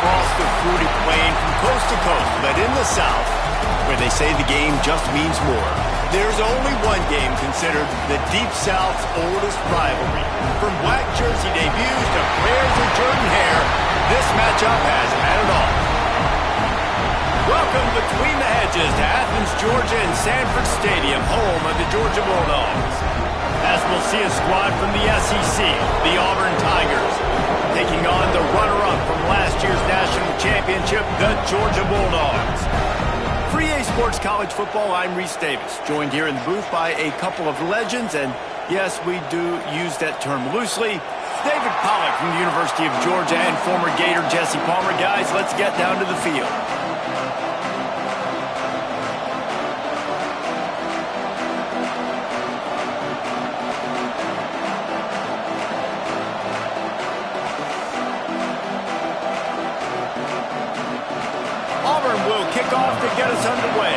across the fruited plain from coast to coast, but in the South, where they say the game just means more, there's only one game considered the Deep South's oldest rivalry. From black jersey debuts to prayers of Jordan Hare, this matchup has had it all. Welcome between the hedges to Athens, Georgia and Sanford Stadium, home of the Georgia Bulldogs. As we'll see a squad from the SEC, the Auburn Tigers, taking on the runner-up from last year's national championship, the Georgia Bulldogs. For EA Sports College Football, I'm Reese Davis, joined here in the booth by a couple of legends, and yes, we do use that term loosely. David Pollack from the University of Georgia and former Gator Jesse Palmer. Guys, let's get down to the field. Auburn will kick off to get us underway.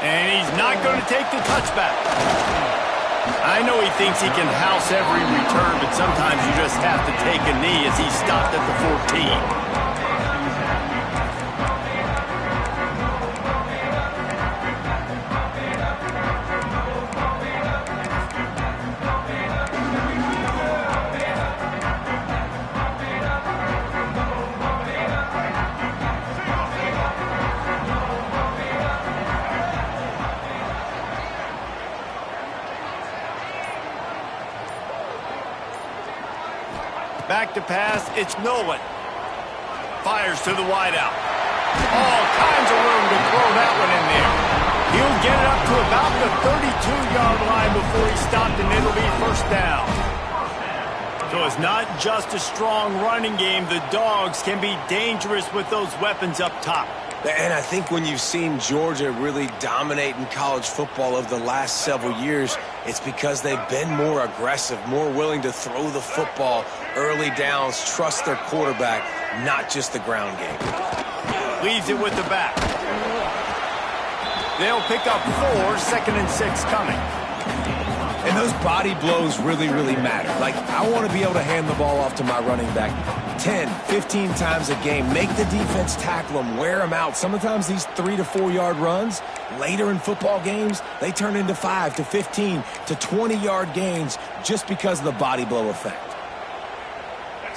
And he's not going to take the touchback. I know he thinks he can house every return, but sometimes you just have to take a knee as he stopped at the 14. Back to pass, it's Nolan. Fires to the wideout. All kinds of room to throw that one in there. He'll get it up to about the 32-yard line before he's stopped, and it'll be first down. So it's not just a strong running game. The Dogs can be dangerous with those weapons up top. And I think when you've seen Georgia really dominate in college football over the last several years, it's because they've been more aggressive, more willing to throw the football early downs, trust their quarterback, not just the ground game. Leaves it with the back. They'll pick up 4, 2nd and 6 coming. And those body blows really, really matter. Like, I want to be able to hand the ball off to my running back 10, 15 times a game. Make the defense tackle them, wear them out. Sometimes these 3 to 4 yard runs, later in football games, they turn into 5 to 15 to 20-yard gains just because of the body blow effect.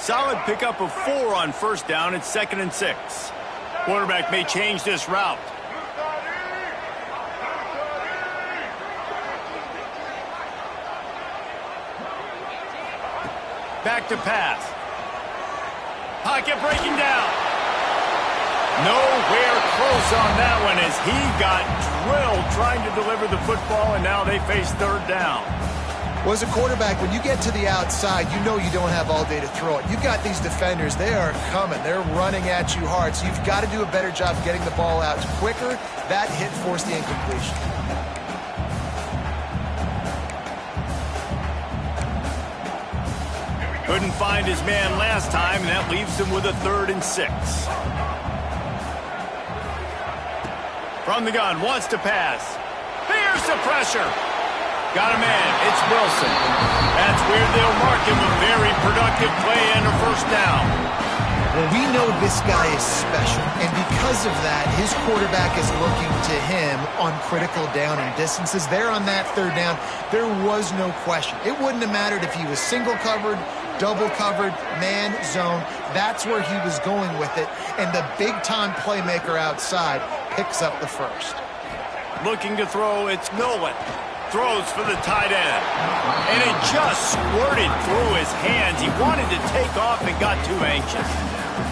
Solid pickup of 4 on first down. It's 2nd and 6. Quarterback may change this route. Back to pass. Pocket breaking down. Nowhere close on that one as he got drilled trying to deliver the football, and now they face third down. Well, as a quarterback, when you get to the outside, you know you don't have all day to throw it. You've got these defenders. They are coming. They're running at you hard, so you've got to do a better job getting the ball out quicker. That hit forced the incompletion. Couldn't find his man last time, and that leaves him with a 3rd and 6. From the gun, wants to pass. Here's the pressure. Got a man. It's Wilson. That's weird. They'll mark him a very productive play and a first down. Well, we know this guy is special, and because of that, his quarterback is looking to him on critical down and distances. There on that 3rd down, there was no question. It wouldn't have mattered if he was single covered, double covered, man, zone. That's where he was going with it, and the big-time playmaker outside picks up the first. Looking to throw, it's Nolan. Throws for the tight end. And it just squirted through his hands. He wanted to take off and got too anxious.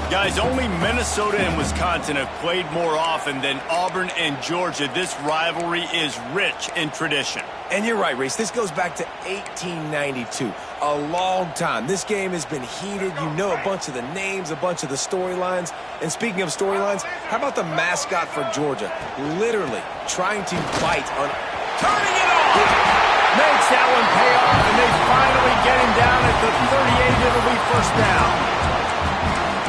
Guys, only Minnesota and Wisconsin have played more often than Auburn and Georgia. This rivalry is rich in tradition. And you're right, Reese. This goes back to 1892. A long time. This game has been heated. You know a bunch of the names, a bunch of the storylines. And speaking of storylines, how about the mascot for Georgia? Literally trying to bite on... Turning it off! Makes that one pay off, and they finally get him down at the 38. It'll be first down.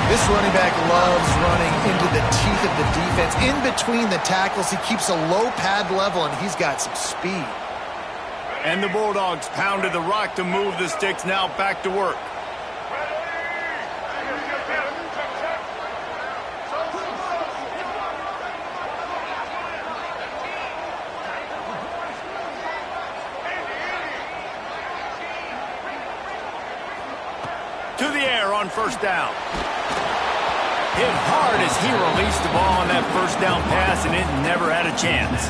This running back loves running into the teeth of the defense. In between the tackles, he keeps a low pad level, and he's got some speed. And the Bulldogs pounded the rock to move the sticks, now back to work. To the air on first down. Hit hard as he released the ball on that first down pass, and it never had a chance.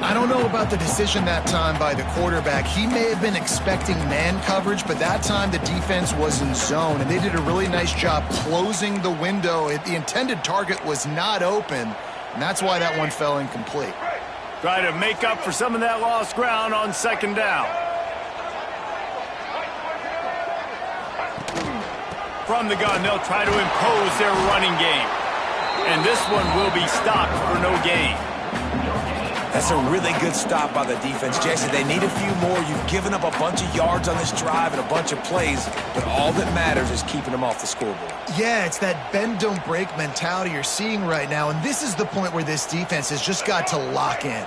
I don't know about the decision that time by the quarterback. He may have been expecting man coverage, but that time the defense was in zone, and they did a really nice job closing the window. The intended target was not open, and that's why that one fell incomplete. Try to make up for some of that lost ground on second down. From the gun, they'll try to impose their running game. And this one will be stopped for no gain. That's a really good stop by the defense. Jason, they need a few more. You've given up a bunch of yards on this drive and a bunch of plays, but all that matters is keeping them off the scoreboard. Yeah, it's that bend, don't break mentality you're seeing right now, and this is the point where this defense has just got to lock in.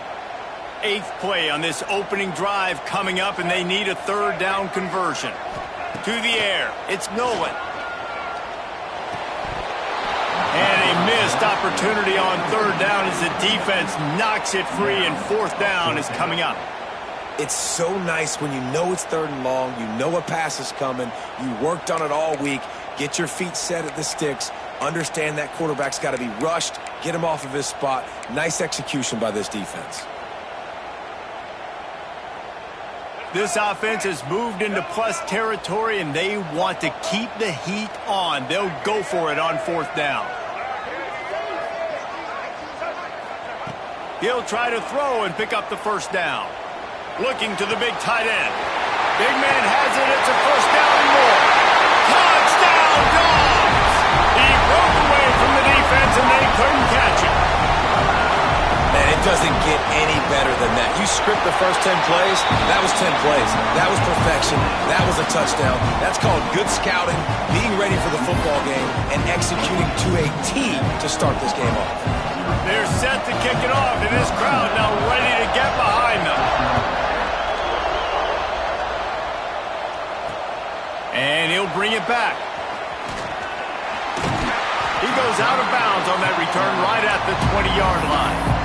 8th play on this opening drive coming up, and they need a third down conversion. To the air, it's Nolan. And a missed opportunity on third down as the defense knocks it free, and fourth down is coming up. It's so nice when you know it's third and long, you know a pass is coming, you worked on it all week, get your feet set at the sticks, understand that quarterback's got to be rushed, get him off of his spot. Nice execution by this defense. This offense has moved into plus territory, and they want to keep the heat on. They'll go for it on fourth down. He'll try to throw and pick up the first down. Looking to the big tight end. Big man has it. It's a first down and more. Touchdown, Dogs! He broke away from the defense, and they couldn't catch him. Man, it doesn't get any better than that. You script the first 10 plays, that was 10 plays. That was perfection. That was a touchdown. That's called good scouting, being ready for the football game, and executing to a T to start this game off. They're set to kick it off, and this crowd now ready to get behind them. And he'll bring it back. He goes out of bounds on that return right at the 20-yard line.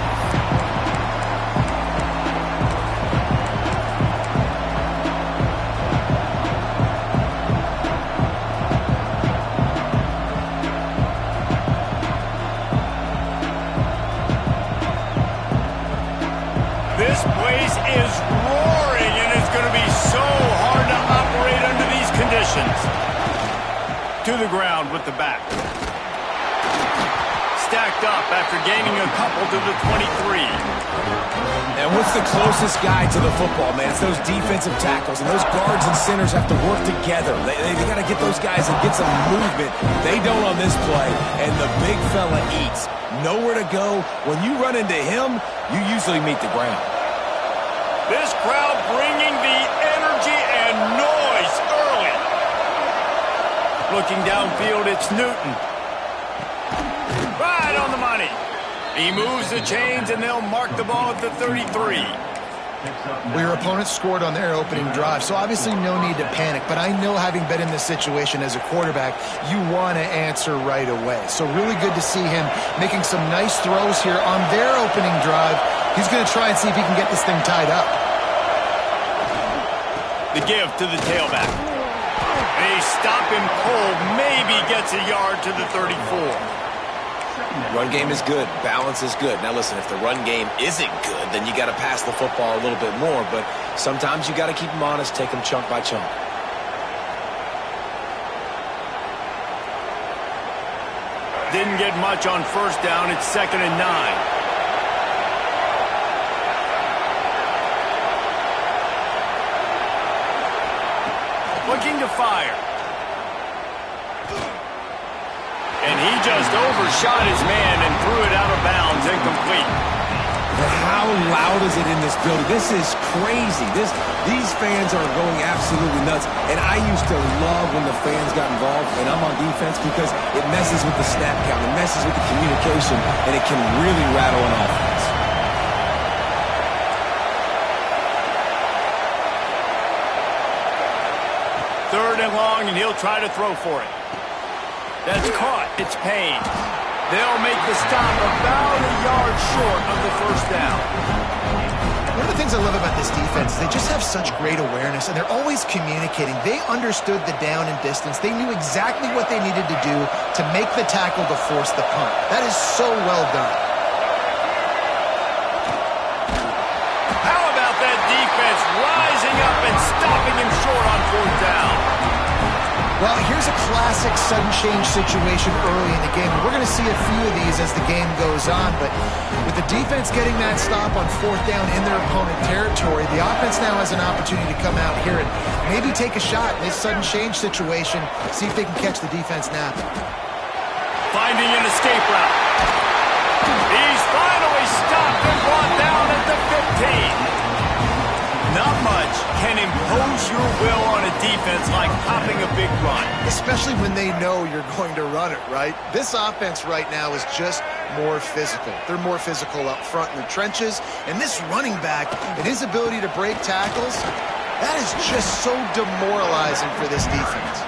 This place is roaring, and it's going to be so hard to operate under these conditions. To the ground with the back. Stacked up after gaining a couple to the 23. And what's the closest guy to the football, man? It's those defensive tackles, and those guards and centers have to work together. They got to get those guys and get some movement. They don't on this play, and the big fella eats. Nowhere to go. When you run into him, you usually meet the ground. This crowd bringing the energy and noise early. Looking downfield, it's Newton. Right on the money. He moves the chains, and they'll mark the ball at the 33. Well, your opponent scored on their opening drive, so obviously no need to panic. But I know, having been in this situation as a quarterback, you want to answer right away. So really good to see him making some nice throws here on their opening drive. He's going to try and see if he can get this thing tied up. The give to the tailback. They stop him cold, maybe gets a yard to the 34. Run game is good. Balance is good. Now listen, if the run game isn't good, then you got to pass the football a little bit more. But sometimes you got to keep them honest, take them chunk by chunk. Didn't get much on first down. It's 2nd and 9. Looking to fire. And he just overshot his man and threw it out of bounds, incomplete. And how loud is it in this building? This is crazy. These fans are going absolutely nuts. And I used to love when the fans got involved, and I'm on defense, because it messes with the snap count, it messes with the communication, and it can really rattle an offense. Third and long, and he'll try to throw for it. That's caught. It's Payne. They'll make the stop about a yard short of the first down. One of the things I love about this defense is they just have such great awareness, and they're always communicating. They understood the down and distance. They knew exactly what they needed to do to make the tackle to force the punt. That is so well done. How about that defense rising up and stopping him short on fourth down? Well, here's a classic sudden change situation early in the game. We're going to see a few of these as the game goes on, but with the defense getting that stop on fourth down in their opponent territory, the offense now has an opportunity to come out here and maybe take a shot in this sudden change situation, see if they can catch the defense napping. Finding an escape route. He's finally stopped and brought down at the 15. Not much can impose your will on a defense like popping a big run. Especially when they know you're going to run it, right? This offense right now is just more physical. They're more physical up front in the trenches. And this running back and his ability to break tackles, that is just so demoralizing for this defense.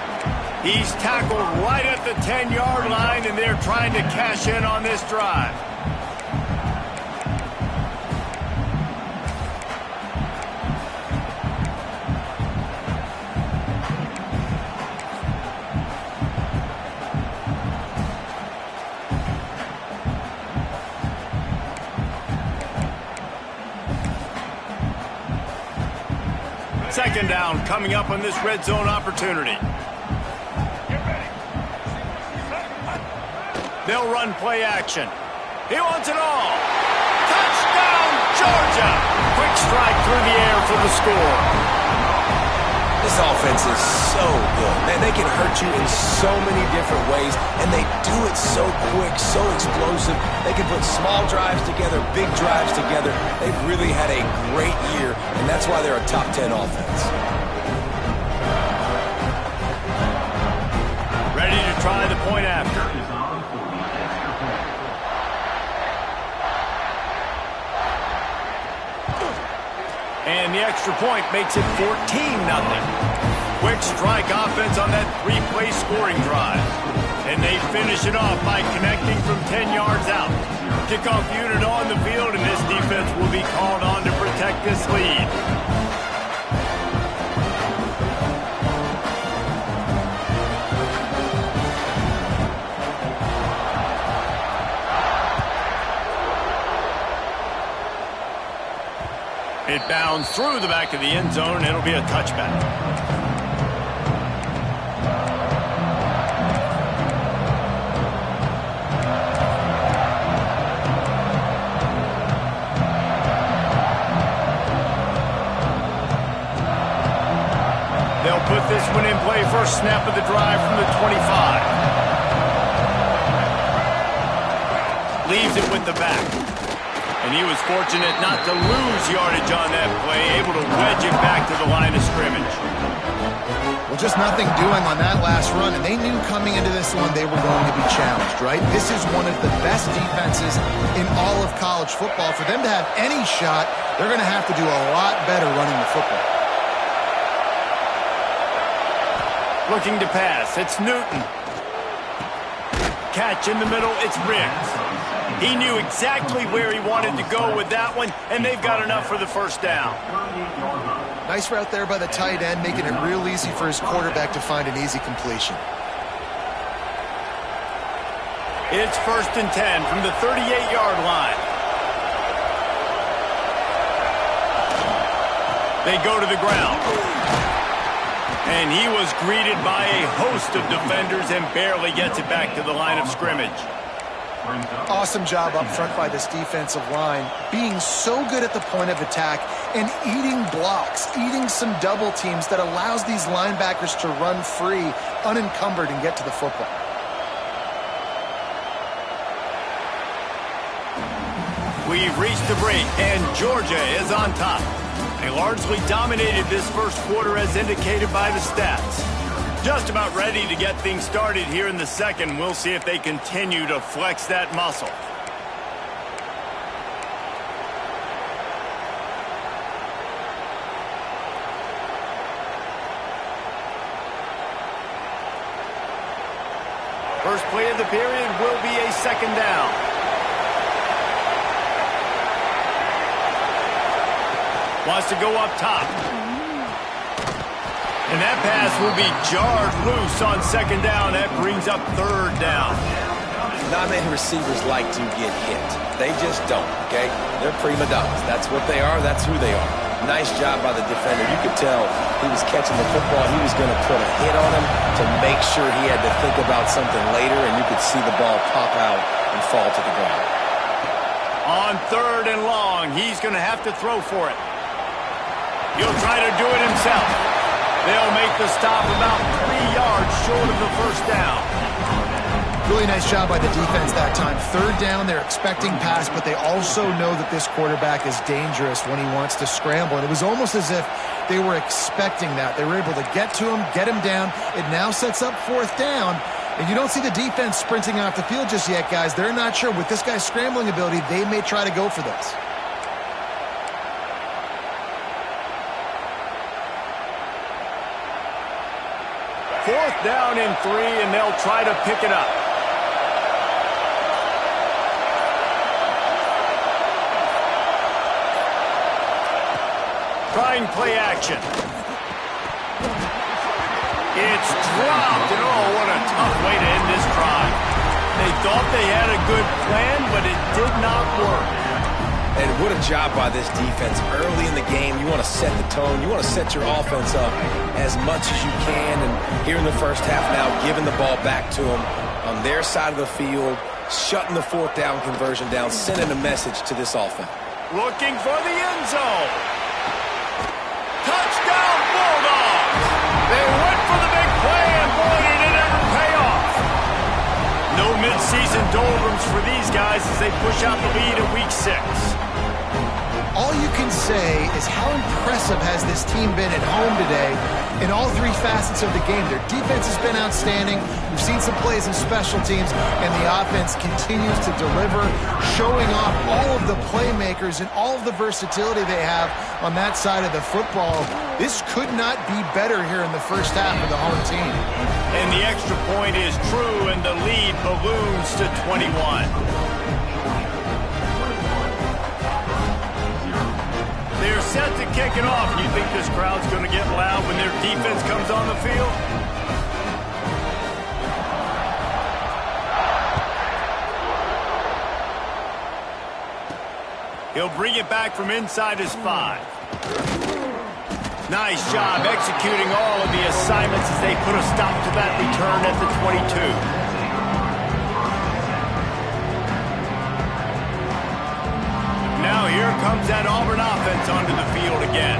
He's tackled right at the 10-yard line, and they're trying to cash in on this drive. Second down coming up on this red zone opportunity. They'll run play action. He wants it all. Touchdown, Georgia! Quick strike through the air for the score. This offense is so good. Man, they can hurt you in so many different ways, and they do it so quick, so explosive. They can put small drives together, big drives together. They've really had a great year, and that's why they're a top 10 offense. Ready to try the point after. And the extra point makes it 14-0. Quick strike offense on that three-play scoring drive. And they finish it off by connecting from 10 yards out. Kickoff unit on the field, and this defense will be called on to protect this lead. It bounds through the back of the end zone, and it'll be a touchback. They'll put this one in play. First snap of the drive from the 25. Leaves it with the back. And he was fortunate not to lose yardage on that play, able to wedge it back to the line of scrimmage. Well, just nothing doing on that last run, and they knew coming into this one they were going to be challenged, right? This is one of the best defenses in all of college football. For them to have any shot, they're going to have to do a lot better running the football. Looking to pass, it's Newton. Catch in the middle, it's Riggs. He knew exactly where he wanted to go with that one, and they've got enough for the first down. Nice route there by the tight end, making it real easy for his quarterback to find an easy completion. It's 1st and 10 from the 38-yard line. They go to the ground. And he was greeted by a host of defenders and barely gets it back to the line of scrimmage. Awesome job up front by this defensive line, being so good at the point of attack and eating blocks, eating some double teams that allows these linebackers to run free, unencumbered, and get to the football. We've reached the break, and Georgia is on top. They largely dominated this first quarter as indicated by the stats. Just about ready to get things started here in the second. We'll see if they continue to flex that muscle. First play of the period will be a second down. Wants to go up top. And that pass will be jarred loose on second down. That brings up third down. Not many receivers like to get hit. They just don't, okay? They're prima donnas. That's what they are. That's who they are. Nice job by the defender. You could tell he was catching the football. He was going to put a hit on him to make sure he had to think about something later, and you could see the ball pop out and fall to the ground. On third and long, he's going to have to throw for it. He'll try to do it himself. They'll make the stop about 3 yards short of the first down. Really nice job by the defense that time. Third down, they're expecting pass, but they also know that this quarterback is dangerous when he wants to scramble. And it was almost as if they were expecting that. They were able to get to him, get him down. It now sets up fourth down. And you don't see the defense sprinting off the field just yet, guys. They're not sure. With this guy's scrambling ability, they may try to go for this. Fourth down and 3, and they'll try to pick it up. Trying play action. It's dropped, and oh, what a tough way to end this drive. They thought they had a good plan, but it did not work. And what a job by this defense. Early in the game, you want to set the tone. You want to set your offense up as much as you can. And here in the first half now, giving the ball back to them on their side of the field, shutting the fourth down conversion down, sending a message to this offense. Looking for the end zone. Touchdown, Bulldogs! They went for the big play, and boy, did it ever pay off. No midseason doldrums for these guys as they push out the lead in Week 6. All you can say is how impressive has this team been at home today in all three facets of the game. Their defense has been outstanding. We've seen some plays in special teams, and the offense continues to deliver, showing off all of the playmakers and all of the versatility they have on that side of the football. This could not be better here in the first half of the home team. And the extra point is true, and the lead balloons to 21. They're set to kick it off. You think this crowd's going to get loud when their defense comes on the field? He'll bring it back from inside his 5. Nice job executing all of the assignments as they put a stop to that return at the 22. Now here comes that Auburn offense onto the field again.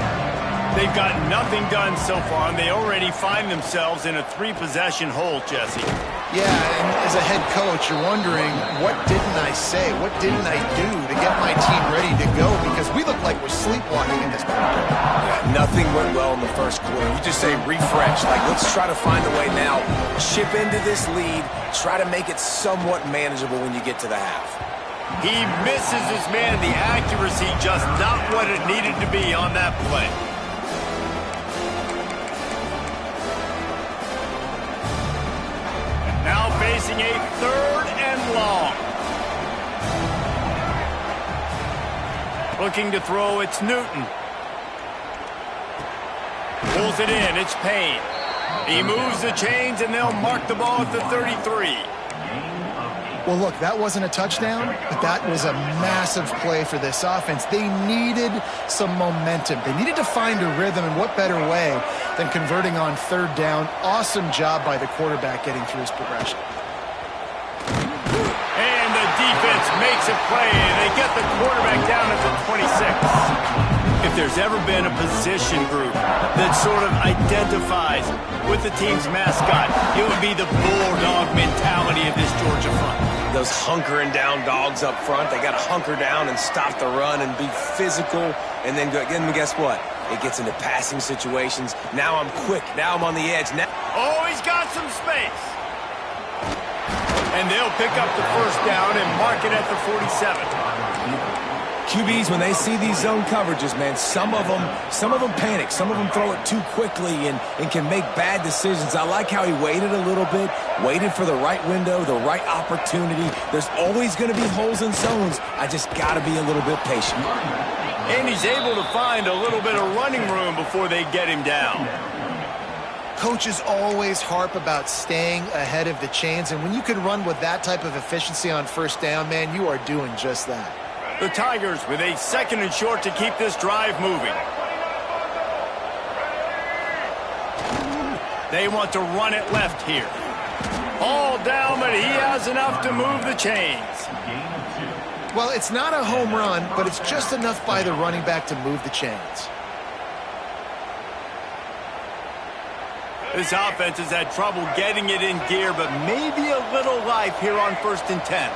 They've got nothing done so far, and they already find themselves in a 3-possession hole, Jesse. Yeah, and as a head coach, you're wondering, what didn't I say? What didn't I do to get my team ready to go? Because we look like we're sleepwalking in this point. Yeah, nothing went well in the first quarter. You just say refresh. Like, let's try to find a way now. Chip into this lead. Try to make it somewhat manageable when you get to the half. He misses his man. The accuracy just not what it needed to be on that play. Now facing a third and long. Looking to throw, it's Newton. Pulls it in, it's Payne. He moves the chains, and they'll mark the ball at the 33. Well, look, that wasn't a touchdown, but that was a massive play for this offense. They needed some momentum. They needed to find a rhythm, and what better way than converting on third down. Awesome job by the quarterback getting through his progression. And the defense makes a play, and they get the quarterback down at the 26. If there's ever been a position group that sort of identifies with the team's mascot, it would be the bulldog mentality of this Georgia front. those hunkering down dogs up front. They got to hunker down and stop the run and be physical. And then guess what? It gets into passing situations. Now I'm quick. Now I'm on the edge. Now oh, he's got some space. And they'll pick up the first down and mark it at the 47. QBs, when they see these zone coverages, man, some of them panic. Some of them throw it too quickly and can make bad decisions. I like how he waited a little bit, waited for the right window, the right opportunity. There's always going to be holes in zones. I just got to be a little bit patient. And he's able to find a little bit of running room before they get him down. Coaches always harp about staying ahead of the chains, and when you can run with that type of efficiency on first down, man, you are doing just that. The Tigers with a 2nd and short to keep this drive moving. They want to run it left here. All down, but he has enough to move the chains. Well, it's not a home run, but it's just enough by the running back to move the chains. This offense has had trouble getting it in gear, but maybe a little life here on 1st and 10.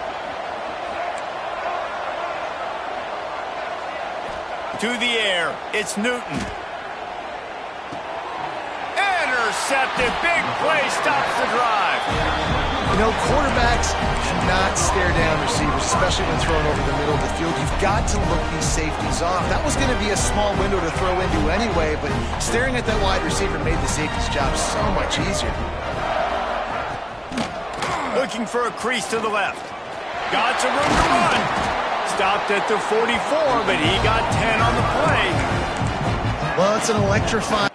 To the air, it's Newton. Intercepted, big play, stops the drive. You know, quarterbacks cannot stare down receivers, especially when thrown over the middle of the field. You've got to look these safeties off. That was going to be a small window to throw into anyway, but staring at that wide receiver made the safety's job so much easier. Looking for a crease to the left. Got some room to run. Stopped at the 44, but he got 10 on the play. Well, it's an electrifying...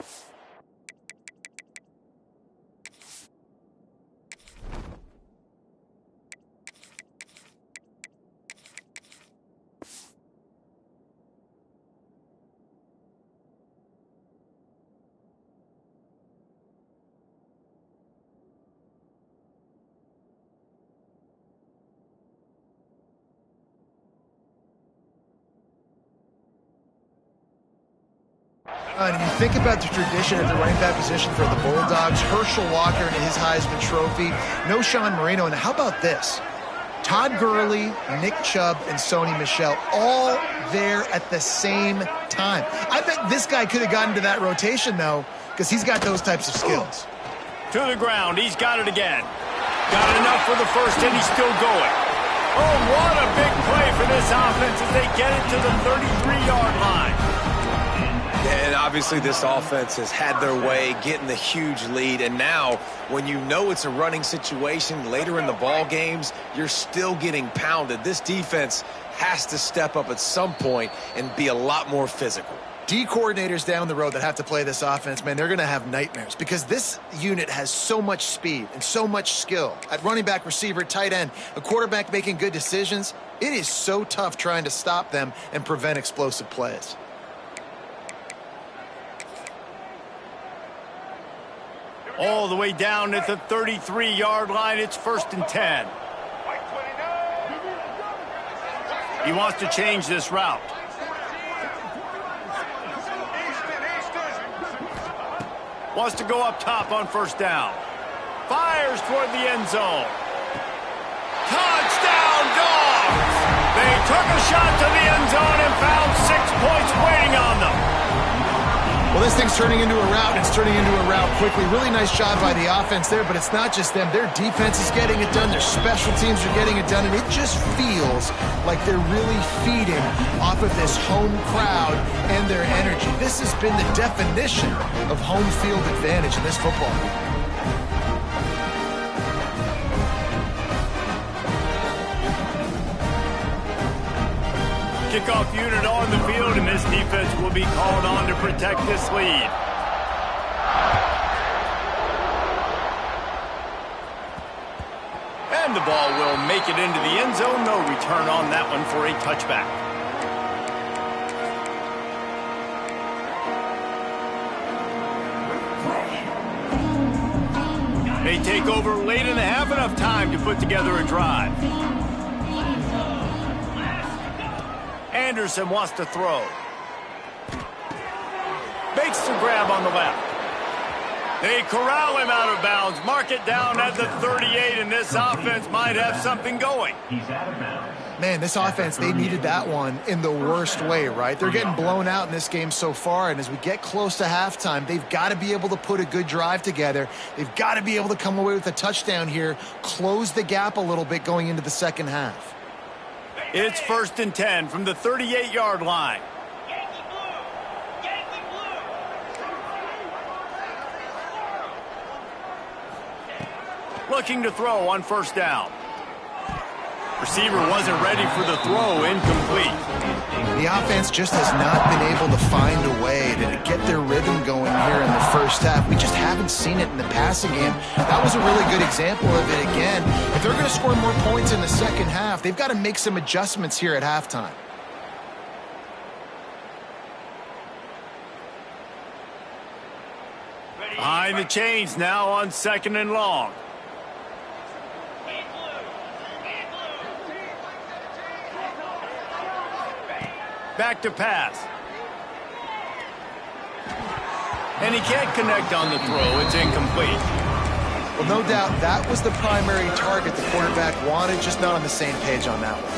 And you think about the tradition at the running back position for the Bulldogs, Herschel Walker and his Heisman Trophy, no Sean Marino, and how about this? Todd Gurley, Nick Chubb, and Sony Michel all there at the same time. I bet this guy could have gotten to that rotation, though, because he's got those types of skills. To the ground, he's got it again. Got enough for the first, and he's still going. Oh, what a big play for this offense as they get it to the 33-yard line. And obviously this offense has had their way getting the huge lead, and now when you know it's a running situation later in the ball games, you're still getting pounded. This defense has to step up at some point and be a lot more physical. D coordinators down the road that have to play this offense, man, they're going to have nightmares because this unit has so much speed and so much skill. At running back, receiver, tight end, a quarterback making good decisions, it is so tough trying to stop them and prevent explosive plays. All the way down at the 33-yard line, it's 1st and 10. He wants to change this route. Wants to go up top on 1st down. Fires toward the end zone. Touchdown, Dogs! They took a shot to the end zone and found 6 points waiting on them. Well, this thing's turning into a rout, and it's turning into a rout quickly. Really nice job by the offense there, but it's not just them. Their defense is getting it done. Their special teams are getting it done, and it just feels like they're really feeding off of this home crowd and their energy. This has been the definition of home field advantage in this football game. Kickoff unit on the field, and this defense will be called on to protect this lead. And the ball will make it into the end zone. No return on that one for a touchback. They take over late and have enough time to put together a drive. Anderson wants to throw. Makes the grab on the left. They corral him out of bounds. Mark it down at the 38, and this offense might have something going. Man, this offense, they needed that one in the worst way, right? They're getting blown out in this game so far, and as we get close to halftime, they've got to be able to put a good drive together. They've got to be able to come away with a touchdown here, close the gap a little bit going into the second half. It's 1st and 10 from the 38-yard line. Looking to throw on 1st down. Receiver wasn't ready for the throw, incomplete. The offense just has not been able to find a way to get their rhythm going here in the first half. We just haven't seen it in the passing game. That was a really good example of it again. If they're going to score more points in the second half, they've got to make some adjustments here at halftime. Behind the chains now on 2nd and long. Back to pass. And he can't connect on the throw. It's incomplete. Well, no doubt that was the primary target the quarterback wanted, just not on the same page on that one.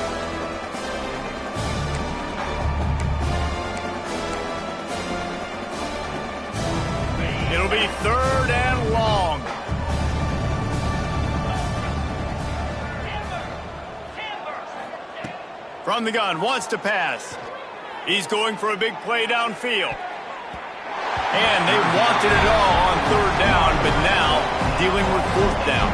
It'll be 3rd and long. From the gun, wants to pass. He's going for a big play downfield. And they wanted it all on 3rd down, but now dealing with 4th down.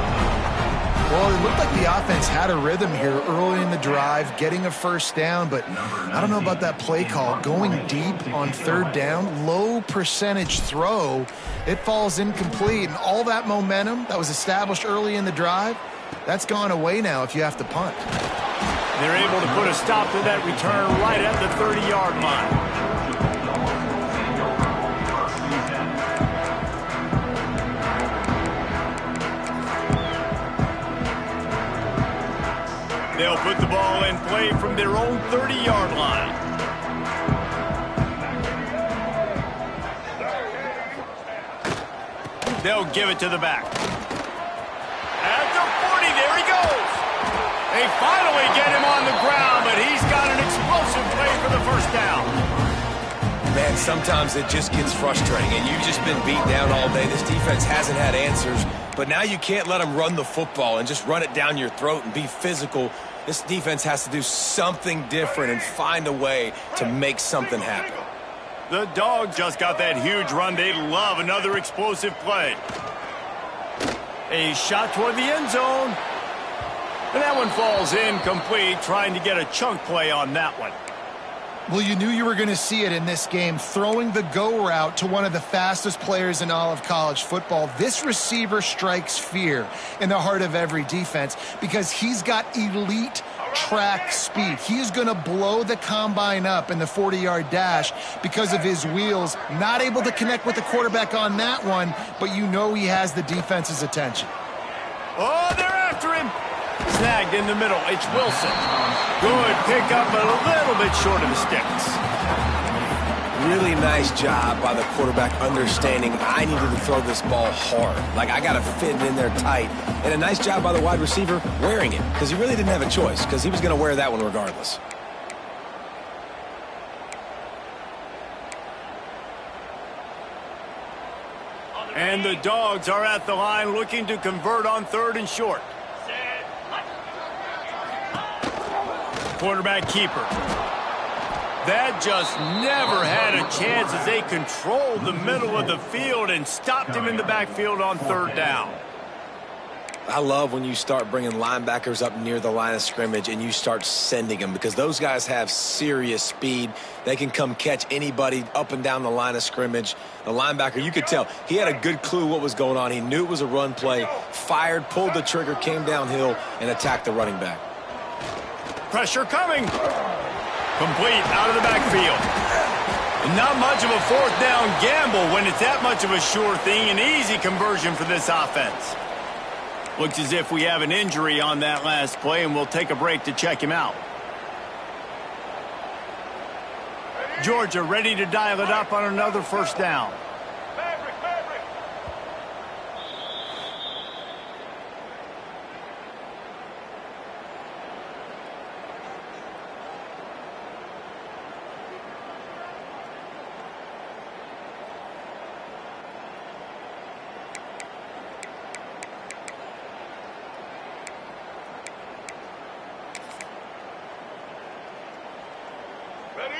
Well, it looked like the offense had a rhythm here early in the drive, getting a 1st down, but I don't know about that play call. Going deep on 3rd down, low percentage throw, it falls incomplete, and all that momentum that was established early in the drive, that's gone away now if you have to punt. They're able to put a stop to that return right at the 30-yard line. They'll put the ball in play from their own 30-yard line. They'll give it to the back. At the 40, there he goes. They finally get him on the ground, but he's got an explosive play for the 1st down. Man, sometimes it just gets frustrating, and you've just been beat down all day. This defense hasn't had answers, but now you can't let them run the football and just run it down your throat and be physical. This defense has to do something different and find a way to make something happen. The Dogs just got that huge run. They love another explosive play. A shot toward the end zone. And that one falls incomplete, trying to get a chunk play on that one. Well, you knew you were going to see it in this game, throwing the go route to one of the fastest players in all of college football. This receiver strikes fear in the heart of every defense because he's got elite track speed. He is going to blow the combine up in the 40-yard dash because of his wheels. Not able to connect with the quarterback on that one, but you know he has the defense's attention. Oh, they're after him. Snagged in the middle. It's Wilson. Good pickup, but a little bit short of the sticks. Really nice job by the quarterback understanding I needed to throw this ball hard. Like, I got to fit it in there tight. And a nice job by the wide receiver wearing it because he really didn't have a choice because he was going to wear that one regardless. And the Dogs are at the line looking to convert on 3rd and short. Quarterback keeper. That just never had a chance as they controlled the middle of the field and stopped him in the backfield on 3rd down. I love when you start bringing linebackers up near the line of scrimmage and you start sending them because those guys have serious speed. They can come catch anybody up and down the line of scrimmage. The linebacker, you could tell, he had a good clue what was going on. He knew it was a run play, fired, pulled the trigger, came downhill, and attacked the running back. Pressure coming. Complete out of the backfield. Not much of a 4th down gamble when it's that much of a sure thing. An easy conversion for this offense. Looks as if we have an injury on that last play, and we'll take a break to check him out. Georgia ready to dial it up on another 1st down.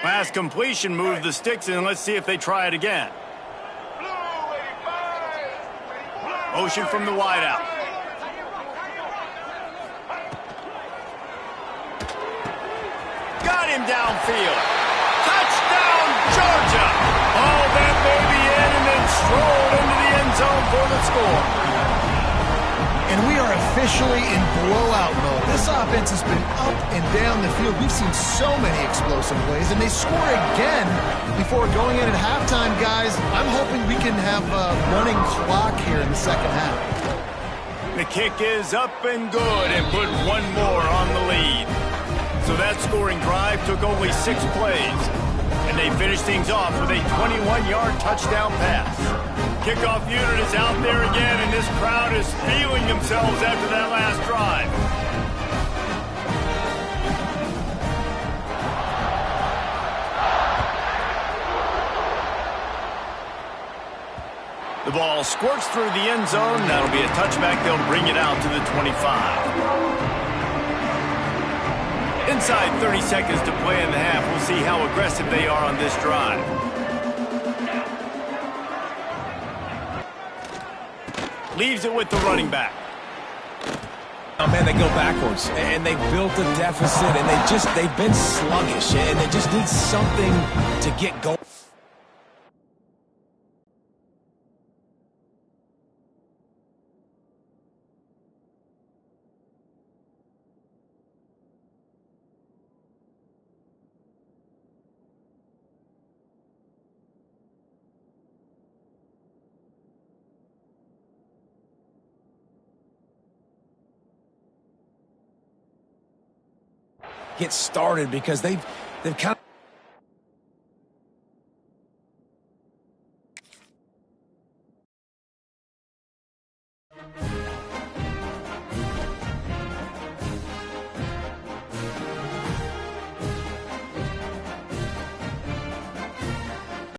Pass completion, move the sticks, and let's see if they try it again. Motion from the wideout. Got him downfield. Touchdown, Georgia! Oh, that baby in and then strolled into the end zone for the score. And we are officially in blowout mode. This offense has been up and down the field. We've seen so many explosive plays, and they score again before going in at halftime, guys. I'm hoping we can have a running clock here in the second half. The kick is up and good and put one more on the lead. So that scoring drive took only 6 plays, and they finished things off with a 21-yard touchdown pass. Kickoff unit is out there again, and this crowd is feeling themselves after that last drive. The ball squirts through the end zone. That'll be a touchback. They'll bring it out to the 25. Inside 30 seconds to play in the half. We'll see how aggressive they are on this drive. Leaves it with the running back. Oh, man, they go backwards, and they built a deficit, and they've been sluggish, and they just need something to get going. Get started because they've kind of